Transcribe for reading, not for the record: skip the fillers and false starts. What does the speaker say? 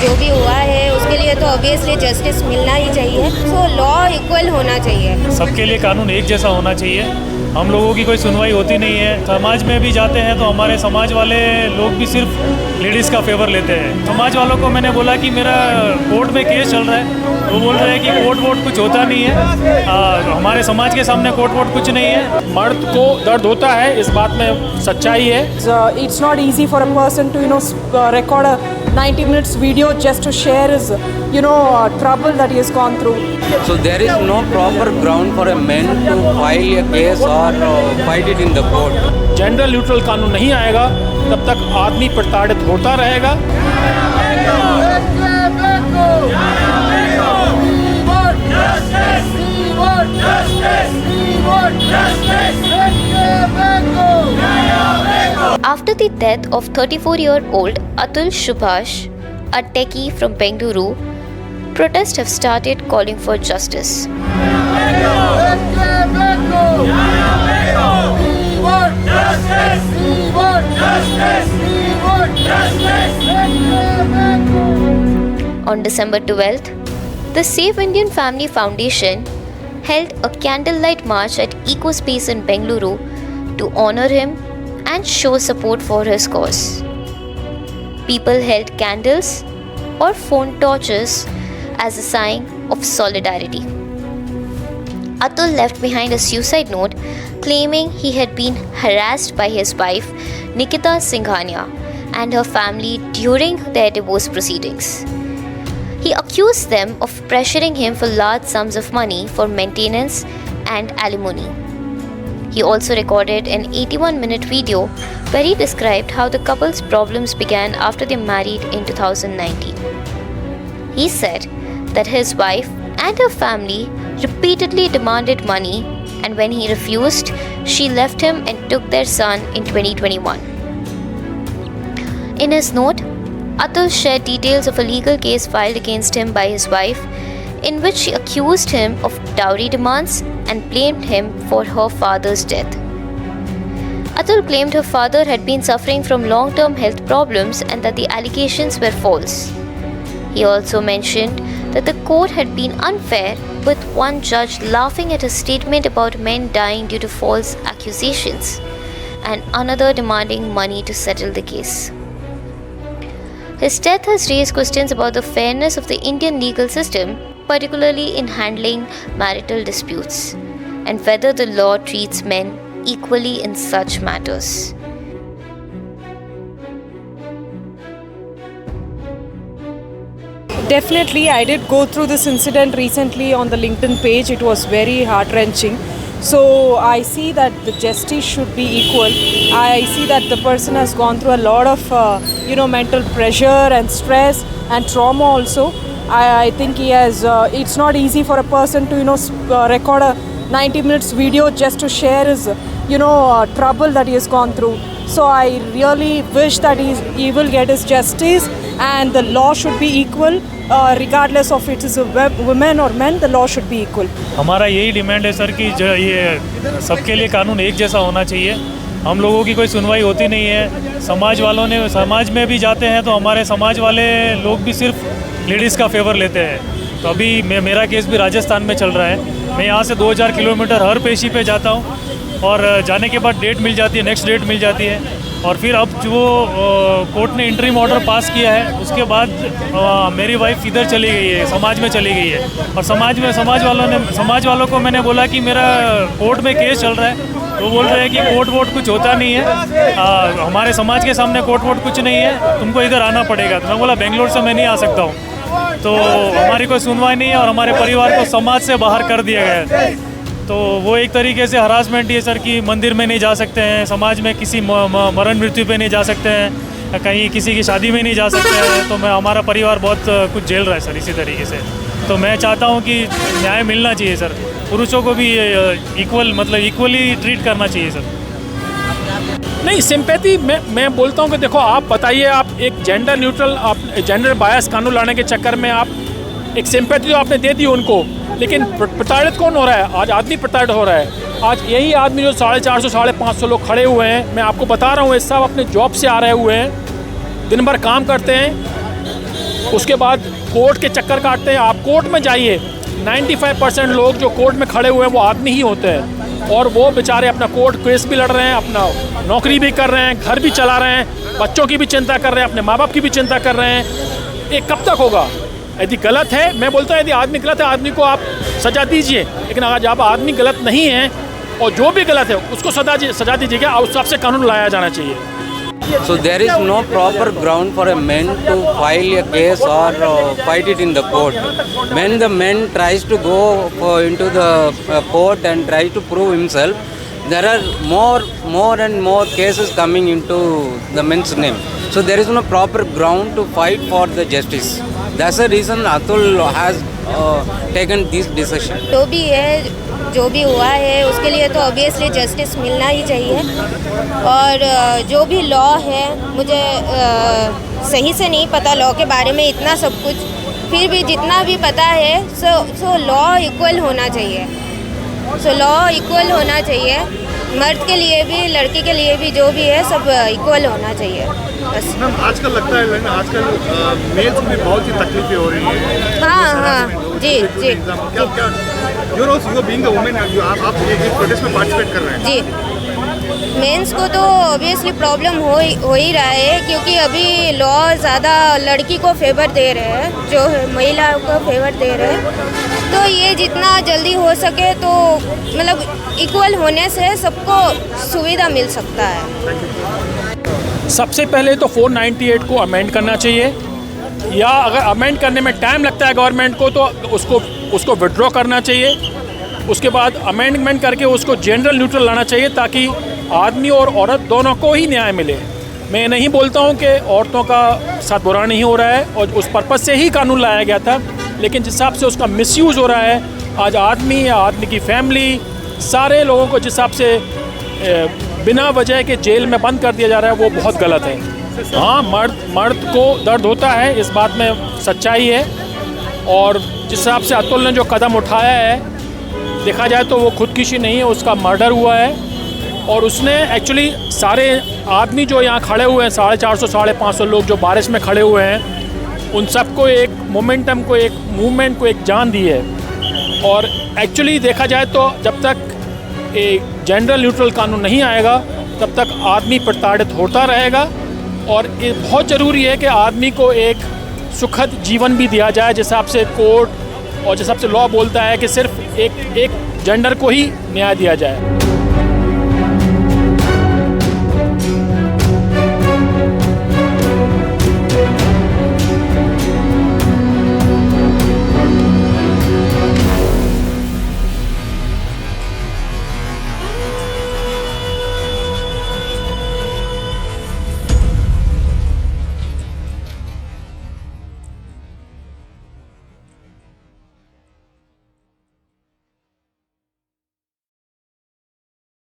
जो भी हुआ है उसके लिए तो ऑब्वियसली जस्टिस मिलना ही चाहिए। सो लॉ इक्वल होना चाहिए, सबके लिए कानून एक जैसा होना चाहिए। हम लोगों की कोई सुनवाई होती नहीं है। समाज में भी जाते हैं तो हमारे समाज वाले लोग भी सिर्फ लेडीज़ का फेवर लेते हैं। समाज वालों को मैंने बोला कि मेरा कोर्ट में केस चल रहा है, वो बोल रहे हैं कि कोर्ट वोट कुछ होता नहीं है। हमारे समाज के सामने कोर्ट वोट कुछ नहीं है। मर्द को दर्द होता है, इस बात में सच्चाई है। It's not easy for a person to record a 90 minutes video just to share his trouble that he has gone through. So there is no proper ground for a man to file a case or fight it in the court. Gender neutral कानून नहीं आएगा तब तक आदमी प्रताड़ित होता रहेगा। After the death of 34-year-old Atul Subhash, a techie from Bengaluru, protests have started calling for justice. On December 12th, the Save Indian Family Foundation held a candlelight march at EcoSpace in Bengaluru to honor him and show support for his cause. People held candles or phone torches as a sign of solidarity. Atul left behind a suicide note claiming he had been harassed by his wife Nikita Singhania and her family during their divorce proceedings. He accused them of pressuring him for large sums of money for maintenance and alimony. He also recorded an 81-minute video where he described how the couple's problems began after they married in 2019. He said that his wife and her family repeatedly demanded money, and when he refused, she left him and took their son in 2021. In his note, Atul shared details of a legal case filed against him by his wife, in which she accused him of dowry demands and blamed him for her father's death. Atul claimed her father had been suffering from long-term health problems and that the allegations were false. He also mentioned that the court had been unfair, with one judge laughing at his statement about men dying due to false accusations and another demanding money to settle the case. His death has raised questions about the fairness of the Indian legal system, particularly in handling marital disputes, and whether the law treats men equally in such matters. Definitely, I did go through this incident recently on the LinkedIn page. It was very heart-wrenching. So I see that the justice should be equal. I see that the person has gone through a lot of mental pressure and stress and trauma also. I think he has. It's not easy for a person to record a 90 minutes video just to share his trouble that he has gone through. So I really wish that he will get his justice, and the law should be equal. Regardless of it is a women or men, the law should be equal. हमारा यही demand है sir कि ये सबके लिए कानून एक जैसा होना चाहिए। हम लोगों की कोई सुनवाई होती नहीं है। समाज में भी जाते हैं तो हमारे समाज वाले लोग भी सिर्फ लेडीज़ का फेवर लेते हैं। तो अभी मेरा केस भी राजस्थान में चल रहा है। मैं यहाँ से 2000 किलोमीटर हर पेशी पे जाता हूँ और जाने के बाद डेट मिल जाती है, नेक्स्ट डेट मिल जाती है। और फिर अब जो कोर्ट ने इंटरिम ऑर्डर पास किया है, उसके बाद मेरी वाइफ इधर चली गई है, समाज में चली गई है। और समाज वालों को मैंने बोला कि मेरा कोर्ट में केस चल रहा है, तो बोल रहे हैं कि कोर्ट वोट कुछ होता नहीं है। हमारे समाज के सामने कोर्ट वोट कुछ नहीं है, तुमको इधर आना पड़ेगा। तो मैं बोला बेंगलोर से मैं नहीं आ सकता हूँ। तो हमारी कोई सुनवाई नहीं है और हमारे परिवार को समाज से बाहर कर दिया गया है। तो वो एक तरीके से हरासमेंट ही है सर कि मंदिर में नहीं जा सकते हैं, समाज में किसी मरण मृत्यु पे नहीं जा सकते हैं, कहीं किसी की शादी में नहीं जा सकते हैं। तो हमारा परिवार बहुत कुछ झेल रहा है सर इसी तरीके से। तो मैं चाहता हूँ कि न्याय मिलना चाहिए सर, पुरुषों को भी इक्वली ट्रीट करना चाहिए सर। नहीं, सिंपैथी मैं बोलता हूँ कि देखो, आप बताइए, आप एक जेंडर न्यूट्रल, आप जेंडर बायस कानून लाने के चक्कर में आप एक सिंपैथी तो आपने दे दी उनको, लेकिन प्रताड़ित कौन हो रहा है? आज आदमी प्रताड़ित हो रहा है। आज यही आदमी जो 450 550 लोग खड़े हुए हैं, मैं आपको बता रहा हूँ, ये सब अपने जॉब से आ रहे हुए हैं, दिन भर काम करते हैं, उसके बाद कोर्ट के चक्कर काटते हैं। आप कोर्ट में जाइए, 95% लोग जो कोर्ट में खड़े हुए हैं वो आदमी ही होते हैं, और वो बेचारे अपना कोर्ट केस भी लड़ रहे हैं, अपना नौकरी भी कर रहे हैं, घर भी चला रहे हैं, बच्चों की भी चिंता कर रहे हैं, अपने माँ बाप की भी चिंता कर रहे हैं। ये कब तक होगा? यदि गलत है, मैं बोलता हूँ यदि आदमी गलत है, आदमी को आप सज़ा दीजिए, लेकिन अगर जब आदमी गलत नहीं है और जो भी गलत है उसको सज़ा दीजिएगा, और उस हिसाब से कानून लाया जाना चाहिए। So there is no proper ground for a man to file a case or fight it in the court. When the man tries to go into the court and tries to prove himself, there are more and more cases coming into the man's name. So there is no proper ground to fight for the justice. That's the reason Atul has taken this decision. जो भी हुआ है उसके लिए तो obviously justice मिलना ही चाहिए, और जो भी लॉ है, मुझे सही से नहीं पता लॉ के बारे में इतना सब कुछ, फिर भी जितना भी पता है सो लॉ इक्वल होना चाहिए। लॉ इक्वल होना चाहिए, मर्द के लिए भी लड़की के लिए भी, जो भी है सब इक्वल होना चाहिए बस। मैम आजकल लगता है आजकल मेल्स में बहुत सी तकलीफें हो रही हैं। हाँ जी जी क्या you're also being a woman, आप ये प्रोटेस्ट में पार्टिसिपेट कर रहे हैं जी। मेंस को तो ऑब्वियसली प्रॉब्लम हो ही रहा है, क्योंकि अभी लॉ ज़्यादा लड़की को फेवर दे रहे हैं, जो महिला को फेवर दे रहे हैं। तो ये जितना जल्दी हो सके तो मतलब इक्वल होने से सबको सुविधा मिल सकता है। सबसे पहले तो 498 को अमेंड करना चाहिए, या अगर अमेंड करने में टाइम लगता है गवर्नमेंट को तो उसको विड्रॉ करना चाहिए। उसके बाद अमेंडमेंट करके उसको जेंडर न्यूट्रल लाना चाहिए, ताकि आदमी और औरत दोनों को ही न्याय मिले। मैं नहीं बोलता हूँ कि औरतों का साथ बुरा नहीं हो रहा है, और उस पर्पज़ से ही कानून लाया गया था, लेकिन जिस हिसाब से उसका मिसयूज़ हो रहा है, आज आदमी या आदमी की फैमिली, सारे लोगों को जिस हिसाब से बिना वजह के जेल में बंद कर दिया जा रहा है, वो बहुत गलत है। हाँ, मर्द को दर्द होता है, इस बात में सच्चाई है, और जिस हिसाब से अतुल ने जो कदम उठाया है, देखा जाए तो वो खुदकुशी नहीं है, उसका मर्डर हुआ है। और उसने एक्चुअली सारे आदमी जो यहाँ खड़े हुए हैं, 450 550 लोग जो बारिश में खड़े हुए हैं, उन सबको एक मोमेंटम को, एक मूवमेंट को एक जान दी है। और एक्चुअली देखा जाए तो जब तक एक जेंडर न्यूट्रल कानून नहीं आएगा, तब तक आदमी प्रताड़ित होता रहेगा। और ये बहुत ज़रूरी है कि आदमी को एक सुखद जीवन भी दिया जाए, जिस हिसाब से कोर्ट और जिस हिसाब से लॉ बोलता है कि सिर्फ एक जेंडर को ही न्याय दिया जाए।